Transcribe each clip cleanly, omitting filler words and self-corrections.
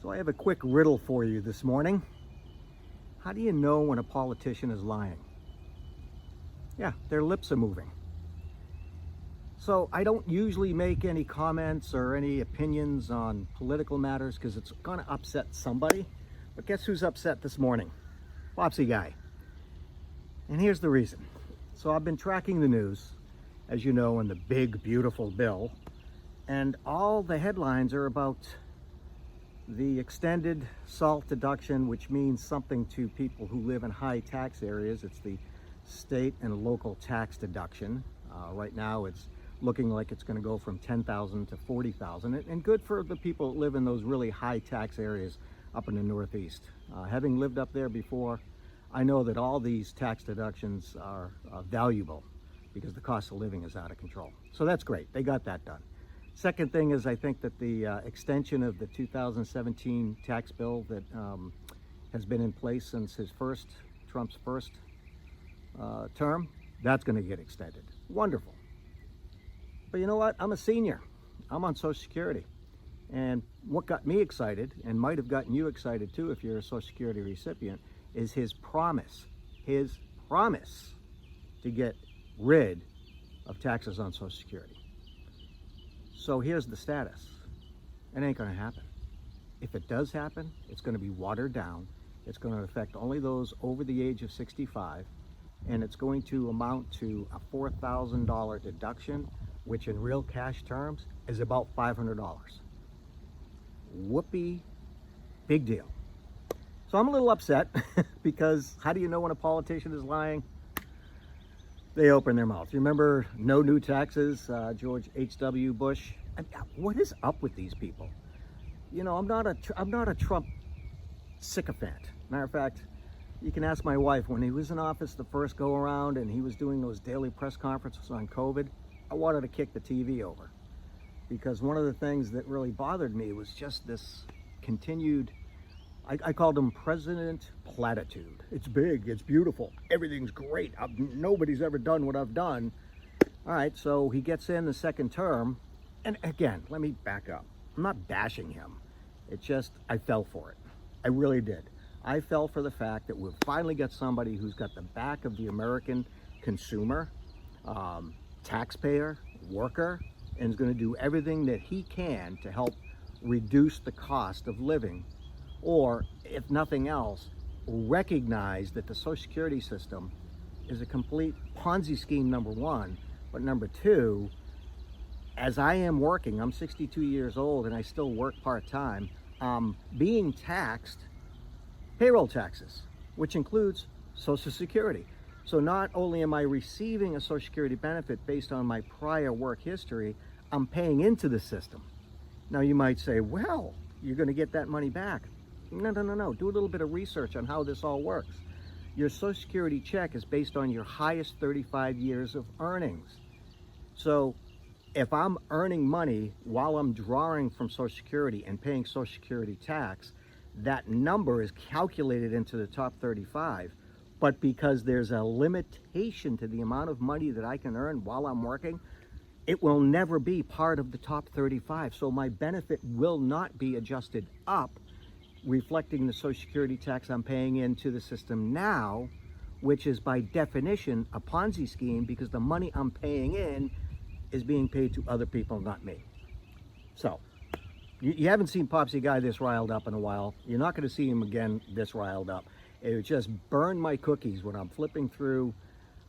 So I have a quick riddle for you this morning. How do you know when a politician is lying? Yeah, their lips are moving. So I don't usually make any comments or any opinions on political matters because it's going to upset somebody. But guess who's upset this morning? Popsy Guy. And here's the reason. So I've been tracking the news, as you know, in the big, beautiful bill. And all the headlines are about the extended SALT deduction, which means something to people who live in high tax areas. It's the state and local tax deduction. Right now it's looking like it's going to go from $10,000 to $40,000, and good for the people that live in those really high tax areas up in the Northeast. Having lived up there before, I know that all these tax deductions are valuable because the cost of living is out of control. So that's great. They got that done. Second thing is, I think that the extension of the 2017 tax bill that has been in place since Trump's first term, that's going to get extended. Wonderful. But you know what? I'm a senior. I'm on Social Security. And what got me excited, and might have gotten you excited too if you're a Social Security recipient, is his promise to get rid of taxes on Social Security. So here's the status. It ain't going to happen. If it does happen, it's going to be watered down. It's going to affect only those over the age of 65, and it's going to amount to a $4,000 deduction, which in real cash terms is about $500. Whoopee, big deal. So I'm a little upset because how do you know when a politician is lying? They open their mouth. You remember no new taxes, George H.W. Bush? What is up with these people? You know, I'm not a Trump sycophant. Matter of fact, you can ask my wife, when he was in office the first go around and he was doing those daily press conferences on COVID, I wanted to kick the TV over. Because one of the things that really bothered me was just this continued, I called him President Platitude. It's big, it's beautiful, everything's great. Nobody's ever done what I've done. All right, so he gets in the second term, and again, let me back up. I'm not bashing him. It's just, I fell for it. I really did. I fell for the fact that we've finally got somebody who's got the back of the American consumer, taxpayer, worker, and is going to do everything that he can to help reduce the cost of living, or if nothing else, recognize that the Social Security system is a complete Ponzi scheme, number one, but number two, as I am working, I'm 62 years old and I still work part-time, being taxed payroll taxes, which includes Social Security. So not only am I receiving a Social Security benefit based on my prior work history, I'm paying into the system. Now you might say, well, you're going to get that money back. No. Do a little bit of research on how this all works. Your Social Security check is based on your highest 35 years of earnings. So if I'm earning money while I'm drawing from Social Security and paying Social Security tax, that number is calculated into the top 35. But because there's a limitation to the amount of money that I can earn while I'm working, it will never be part of the top 35. So my benefit will not be adjusted up, reflecting the Social Security tax I'm paying into the system now, which is by definition a Ponzi scheme because the money I'm paying in is being paid to other people, not me. So you haven't seen Popsy Guy this riled up in a while. You're not going to see him again this riled up. It just burned my cookies when I'm flipping through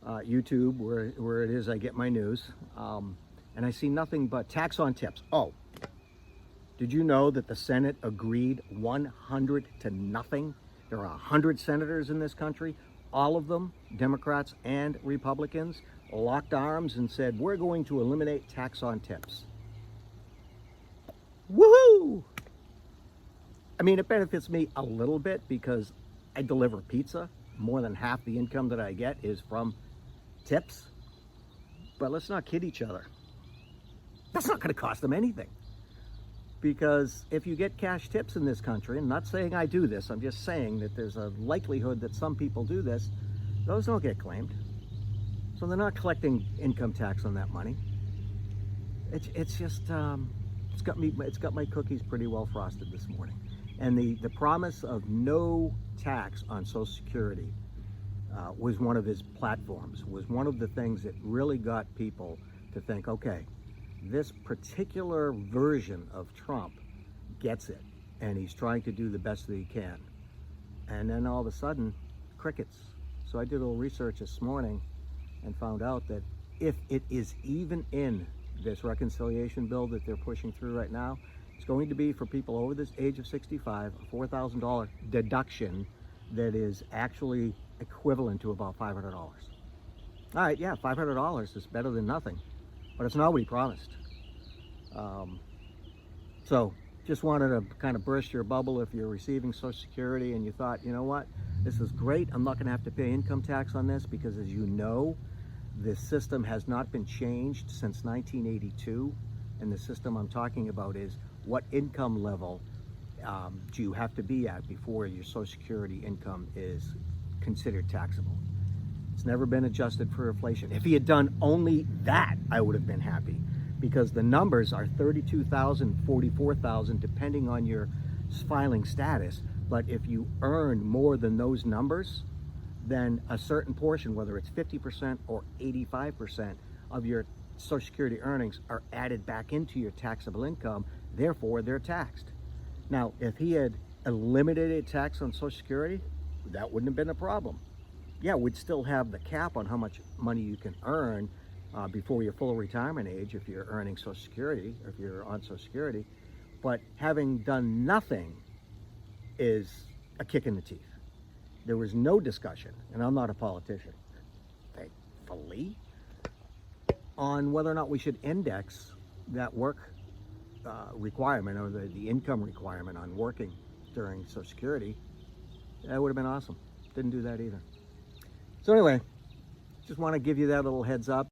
YouTube, where it is I get my news, and I see nothing but tax on tips. Oh, did you know that the Senate agreed 100 to nothing? There are 100 senators in this country, all of them, Democrats and Republicans, locked arms and said, we're going to eliminate tax on tips. Woohoo! I mean, it benefits me a little bit because I deliver pizza. More than half the income that I get is from tips. But let's not kid each other. That's not going to cost them anything. Because if you get cash tips in this country, and I'm not saying I do this, I'm just saying that there's a likelihood that some people do this, those don't get claimed. So they're not collecting income tax on that money. It's just, it's got my cookies pretty well frosted this morning. And the promise of no tax on Social Security was one of his platforms, was one of the things that really got people to think, okay, this particular version of Trump gets it, and he's trying to do the best that he can. And then all of a sudden, crickets. So I did a little research this morning and found out that if it is even in this reconciliation bill that they're pushing through right now, it's going to be for people over this age of 65, a $4,000 deduction that is actually equivalent to about $500. All right, yeah, $500 is better than nothing, but it's not what he promised. So just wanted to kind of burst your bubble if you're receiving Social Security and you thought, you know what, this is great. I'm not going to have to pay income tax on this because, as you know, the system has not been changed since 1982. And the system I'm talking about is what income level do you have to be at before your Social Security income is considered taxable. It's never been adjusted for inflation. If he had done only that, I would have been happy, because the numbers are 32,000, 44,000, depending on your filing status. But if you earn more than those numbers, then a certain portion, whether it's 50% or 85% of your Social Security earnings, are added back into your taxable income. Therefore, they're taxed. Now, if he had eliminated tax on Social Security, that wouldn't have been a problem. Yeah, we'd still have the cap on how much money you can earn before your full retirement age if you're earning Social Security, or if you're on Social Security. But having done nothing is a kick in the teeth. There was no discussion, and I'm not a politician, thankfully, on whether or not we should index that work requirement, or the income requirement on working during Social Security. That would have been awesome. Didn't do that either. So anyway, just want to give you that little heads up.